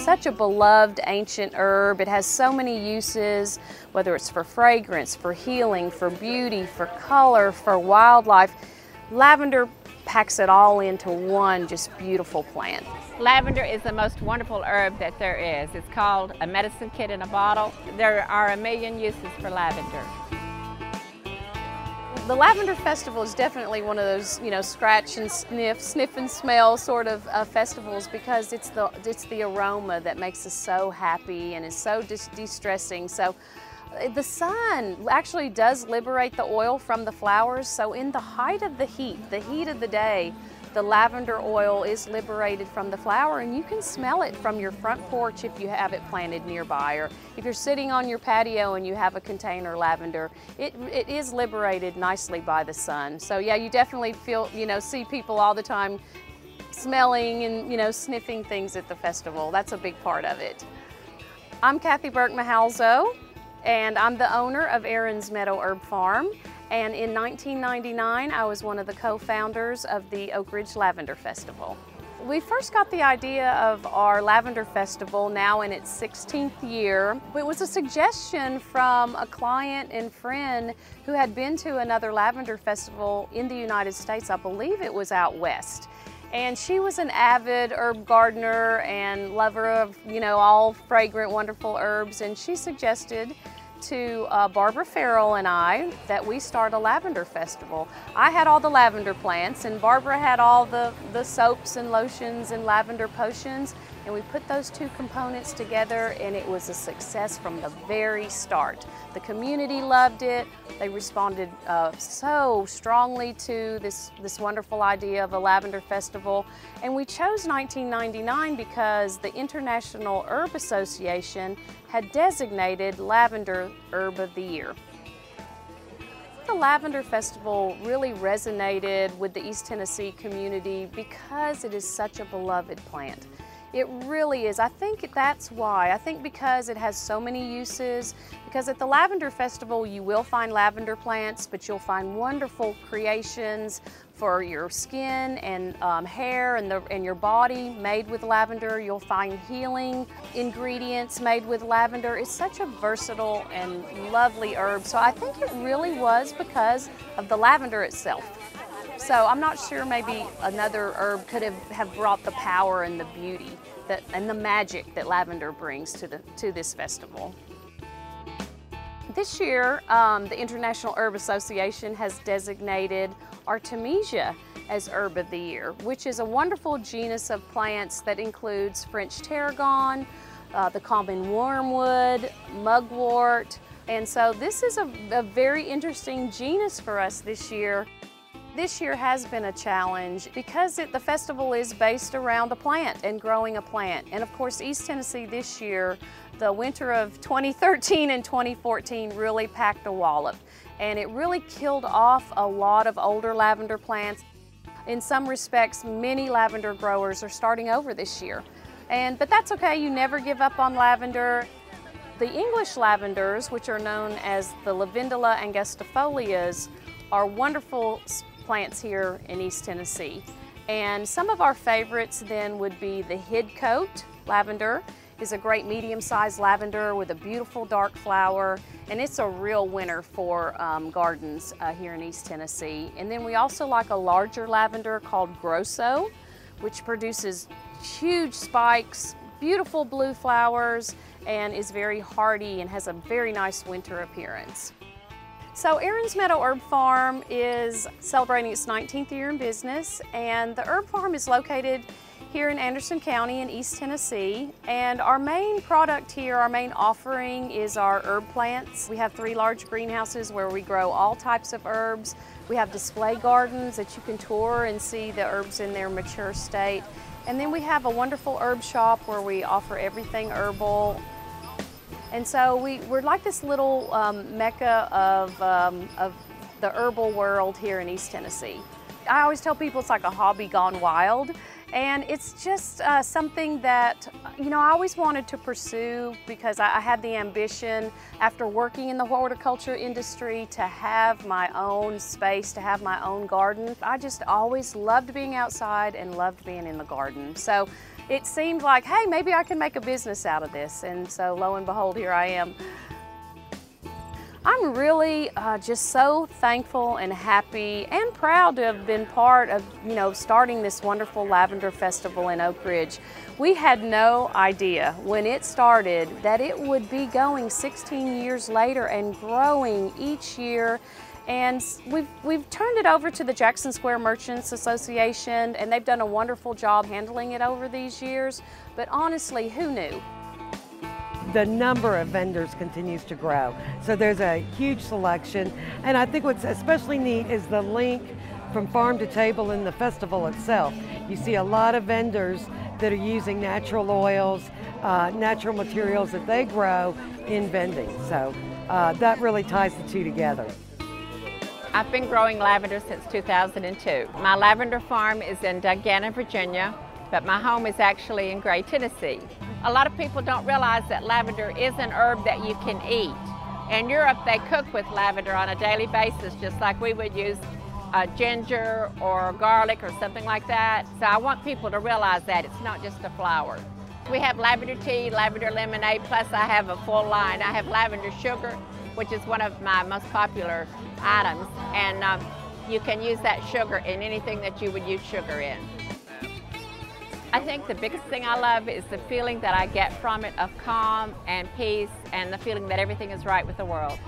such a beloved ancient herb. It has so many uses, whether it's for fragrance, for healing, for beauty, for color, for wildlife. Lavender packs it all into one just beautiful plant. Lavender is the most wonderful herb that there is. It's called a medicine kit in a bottle. There are a million uses for lavender. The Lavender Festival is definitely one of those, scratch and sniff and smell sort of festivals, because it's the aroma that makes us so happy and is so de-stressing. So the sun actually does liberate the oil from the flowers. So in the height of the heat of the day, the lavender oil is liberated from the flower, and you can smell it from your front porch if you have it planted nearby, or if you're sitting on your patio and you have a container lavender, it is liberated nicely by the sun. So yeah, you definitely feel, see people all the time smelling and, sniffing things at the festival. That's a big part of it. I'm Kathy Burke, and I'm the owner of Meadow Herb Farm. And in 1999, I was one of the co-founders of the Oak Ridge Lavender Festival. We first got the idea of our Lavender Festival, now in its 16th year. It was a suggestion from a client and friend who had been to another Lavender Festival in the United States. I believe it was out west. And she was an avid herb gardener and lover of, all fragrant, wonderful herbs. And she suggested to Barbara Farrell and I that we start a lavender festival. I had all the lavender plants, and Barbara had all the soaps and lotions and lavender potions, and we put those two components together, and it was a success from the very start. The community loved it. They responded so strongly to this wonderful idea of a lavender festival. And we chose 1999 because the International Herb Association had designated Lavender Herb of the Year. The Lavender Festival really resonated with the East Tennessee community because it is such a beloved plant. It really is. I think that's why. I think because it has so many uses, because at the Lavender Festival you will find lavender plants, but you'll find wonderful creations for your skin and hair and your body made with lavender. You'll find healing ingredients made with lavender. It's such a versatile and lovely herb. So I think it really was because of the lavender itself. So I'm not sure maybe another herb could have brought the power and the beauty and the magic that lavender brings to this festival. This year, the International Herb Association has designated Artemisia as Herb of the Year, which is a wonderful genus of plants that includes French tarragon, the common wormwood, mugwort, and so this is a very interesting genus for us this year. This year has been a challenge because the festival is based around a plant and growing a plant. And of course, East Tennessee this year, the winter of 2013 and 2014 really packed a wallop. And it really killed off a lot of older lavender plants. In some respects, many lavender growers are starting over this year. But that's okay, you never give up on lavender. The English lavenders, which are known as the Lavandula angustifolias, are wonderful plants here in East Tennessee. And some of our favorites then would be the Hidcote lavender. Is a great medium-sized lavender with a beautiful dark flower, and it's a real winner for gardens here in East Tennessee. And then we also like a larger lavender called Grosso, which produces huge spikes, beautiful blue flowers, and is very hardy and has a very nice winter appearance. So Meadow Herb Farm is celebrating its 19th year in business, and the herb farm is located here in Anderson County in East Tennessee. And our main product here, our main offering is our herb plants. We have 3 large greenhouses where we grow all types of herbs. We have display gardens that you can tour and see the herbs in their mature state. And then we have a wonderful herb shop where we offer everything herbal. And so we're like this little mecca of the herbal world here in East Tennessee. I always tell people it's like a hobby gone wild. And it's just something that, I always wanted to pursue because I had the ambition after working in the horticulture industry to have my own space, to have my own garden. I just always loved being outside and loved being in the garden. So it seemed like, hey, maybe I can make a business out of this. And so lo and behold, here I am. I'm really just so thankful and happy and proud to have been part of, starting this wonderful lavender festival in Oak Ridge. We had no idea when it started that it would be going 16 years later and growing each year. And we've turned it over to the Jackson Square Merchants Association, and they've done a wonderful job handling it over these years. But honestly, who knew? The number of vendors continues to grow. So there's a huge selection. And I think what's especially neat is the link from farm to table in the festival itself. You see a lot of vendors that are using natural oils, natural materials that they grow in vending. So that really ties the two together. I've been growing lavender since 2002. My lavender farm is in Dungannon, Virginia, but my home is actually in Gray, Tennessee. A lot of people don't realize that lavender is an herb that you can eat. In Europe, they cook with lavender on a daily basis, just like we would use ginger or garlic or something like that. So I want people to realize that it's not just a flower. We have lavender tea, lavender lemonade, plus I have a full line. I have lavender sugar, which is one of my most popular items, and you can use that sugar in anything that you would use sugar in. I think the biggest thing I love is the feeling that I get from it of calm and peace and the feeling that everything is right with the world.